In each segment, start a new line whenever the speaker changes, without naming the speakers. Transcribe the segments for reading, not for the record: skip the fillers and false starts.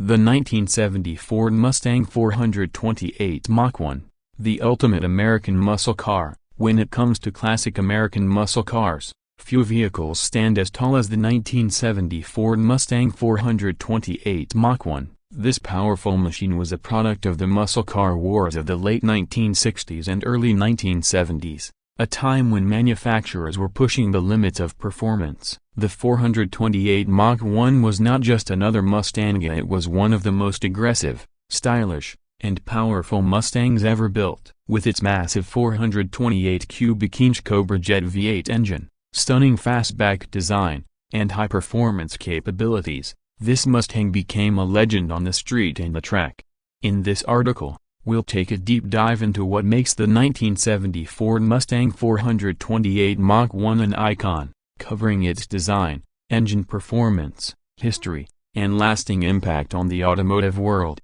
The 1970 Ford Mustang 428 Mach 1, the ultimate American muscle car. When it comes to classic American muscle cars, few vehicles stand as tall as the 1970 Ford Mustang 428 Mach 1. This powerful machine was a product of the muscle car wars of the late 1960s and early 1970s, a time when manufacturers were pushing the limits of performance. The 428 Mach 1 was not just another Mustang, it was one of the most aggressive, stylish, and powerful Mustangs ever built. With its massive 428 cubic inch Cobra Jet V8 engine, stunning fastback design, and high-performance capabilities, this Mustang became a legend on the street and the track. In this article, we'll take a deep dive into what makes the 1970 Ford Mustang 428 Mach 1 an icon, covering its design, engine performance, history, and lasting impact on the automotive world.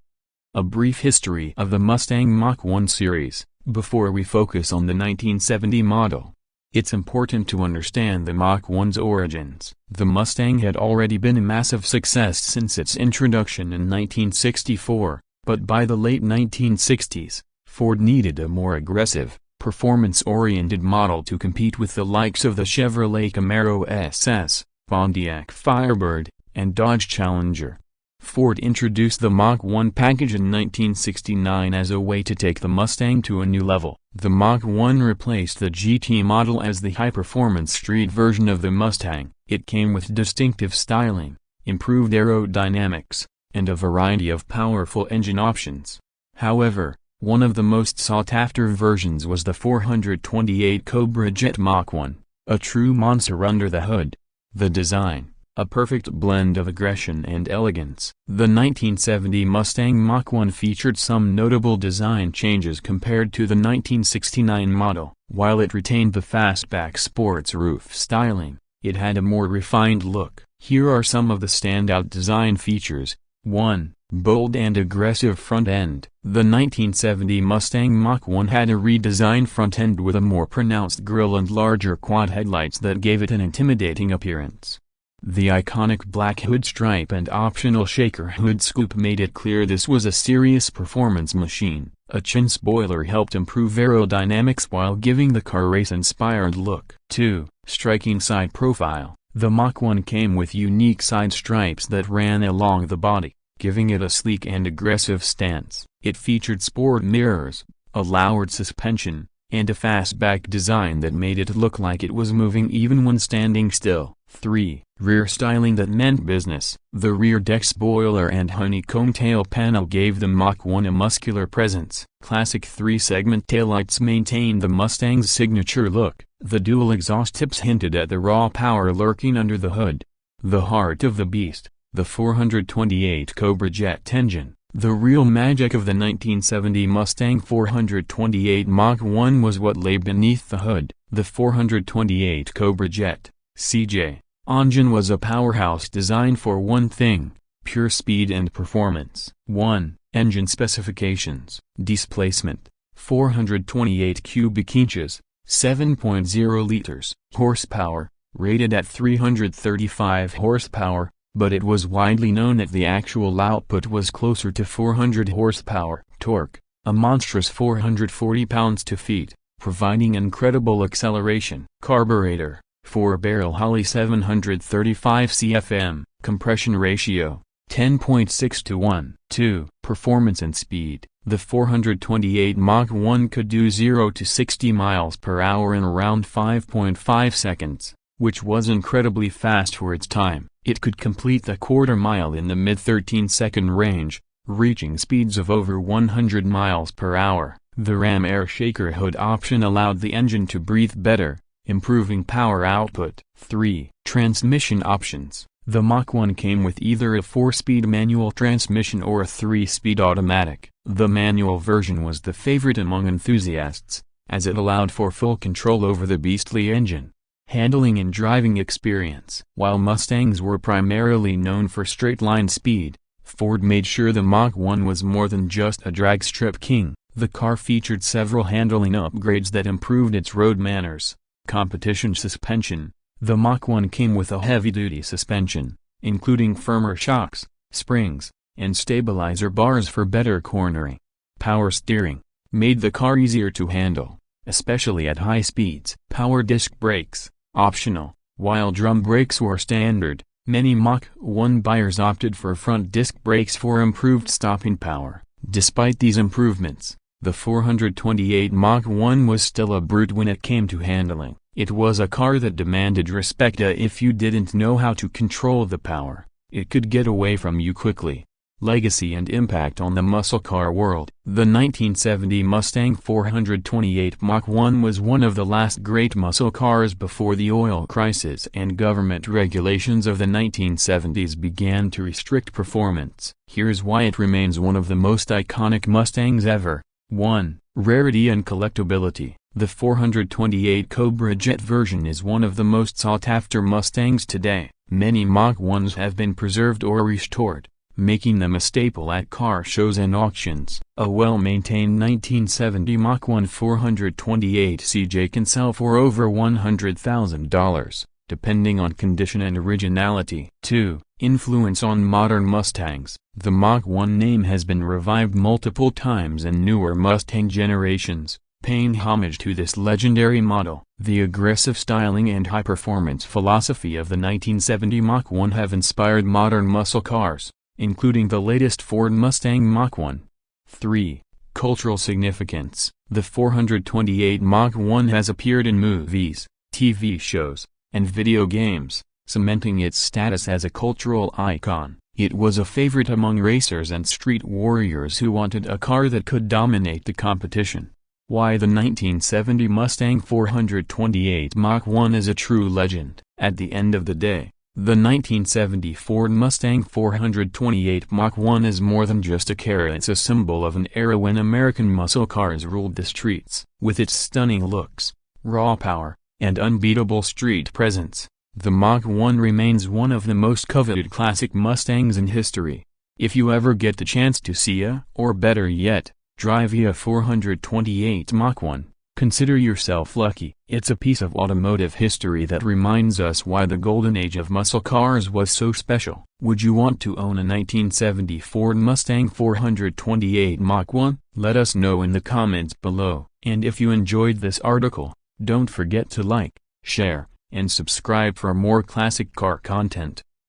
A brief history of the Mustang Mach 1 series, before we focus on the 1970 model. It's important to understand the Mach 1's origins. The Mustang had already been a massive success since its introduction in 1964, but by the late 1960s, Ford needed a more aggressive, performance-oriented model to compete with the likes of the Chevrolet Camaro SS, Pontiac Firebird, and Dodge Challenger. Ford introduced the Mach 1 package in 1969 as a way to take the Mustang to a new level. The Mach 1 replaced the GT model as the high-performance street version of the Mustang. It came with distinctive styling, improved aerodynamics, and a variety of powerful engine options. However, one of the most sought-after versions was the 428 Cobra Jet Mach 1, a true monster under the hood. The design, a perfect blend of aggression and elegance. The 1970 Mustang Mach 1 featured some notable design changes compared to the 1969 model. While it retained the fastback sports roof styling, it had a more refined look. Here are some of the standout design features. 1. Bold and aggressive front end. The 1970 Mustang Mach 1 had a redesigned front end with a more pronounced grille and larger quad headlights that gave it an intimidating appearance. The iconic black hood stripe and optional shaker hood scoop made it clear this was a serious performance machine. A chin spoiler helped improve aerodynamics while giving the car race-inspired look. 2. Striking side profile. The Mach 1 came with unique side stripes that ran along the body, giving it a sleek and aggressive stance. It featured sport mirrors, a lowered suspension, and a fastback design that made it look like it was moving even when standing still. 3. Rear styling that meant business. The rear deck spoiler and honeycomb tail panel gave the Mach 1 a muscular presence. Classic 3-segment taillights maintained the Mustang's signature look. The dual exhaust tips hinted at the raw power lurking under the hood. The heart of the beast, the 428 Cobra Jet engine. The real magic of the 1970 Mustang 428 Mach 1 was what lay beneath the hood. The 428 Cobra Jet CJ engine was a powerhouse designed for one thing: pure speed and performance. 1. Engine specifications. Displacement: 428 cubic inches, 7.0 liters. Horsepower: rated at 335 horsepower, but it was widely known that the actual output was closer to 400 horsepower. Torque: a monstrous 440 pounds-to-feet, providing incredible acceleration. Carburetor: 4-barrel Holley 735 CFM. Compression ratio: 10.6:1. 2. Performance and speed. The 428 Mach 1 could do 0 to 60 miles per hour in around 5.5 seconds, which was incredibly fast for its time. It could complete the quarter mile in the mid-13-second range, reaching speeds of over 100 miles per hour. The ram air shaker hood option allowed the engine to breathe better, improving power output. 3. Transmission options. The Mach 1 came with either a 4-speed manual transmission or a 3-speed automatic. The manual version was the favorite among enthusiasts, as it allowed for full control over the beastly engine, handling and driving experience. While Mustangs were primarily known for straight-line speed, Ford made sure the Mach 1 was more than just a drag strip king. The car featured several handling upgrades that improved its road manners. Competition suspension. The Mach 1 came with a heavy-duty suspension, including firmer shocks, springs, and stabilizer bars for better cornering. Power steering made the car easier to handle, especially at high speeds. Power disc brakes, optional, while drum brakes were standard. Many Mach 1 buyers opted for front disc brakes for improved stopping power. Despite these improvements, the 428 Mach 1 was still a brute when it came to handling. It was a car that demanded respect. If you didn't know how to control the power, it could get away from you quickly. Legacy and impact on the muscle car world. The 1970 Mustang 428 Mach 1 was one of the last great muscle cars before the oil crisis and government regulations of the 1970s began to restrict performance. Here's why it remains one of the most iconic Mustangs ever. 1. Rarity and collectability. The 428 Cobra Jet version is one of the most sought-after Mustangs today. Many Mach 1s have been preserved or restored, making them a staple at car shows and auctions. A well-maintained 1970 Mach 1 428 CJ can sell for over $100,000, depending on condition and originality. 2. Influence on modern Mustangs. The Mach 1 name has been revived multiple times in newer Mustang generations, paying homage to this legendary model. The aggressive styling and high-performance philosophy of the 1970 Mach 1 have inspired modern muscle cars, including the latest Ford Mustang Mach 1. 3. Cultural significance. The 428 Mach 1 has appeared in movies, TV shows, and video games, cementing its status as a cultural icon. It was a favorite among racers and street warriors who wanted a car that could dominate the competition. Why the 1970 Mustang 428 Mach 1 is a true legend. At the end of the day, the 1970 Ford Mustang 428 Mach 1 is more than just a car. It's a symbol of an era when American muscle cars ruled the streets. With its stunning looks, raw power, and unbeatable street presence, the Mach 1 remains one of the most coveted classic Mustangs in history. If you ever get the chance to see a, or better yet, drive a 428 Mach 1, consider yourself lucky. It's a piece of automotive history that reminds us why the golden age of muscle cars was so special. Would you want to own a 1970 Ford Mustang 428 Mach 1? Let us know in the comments below. And if you enjoyed this article, don't forget to like, share, and subscribe for more classic car content.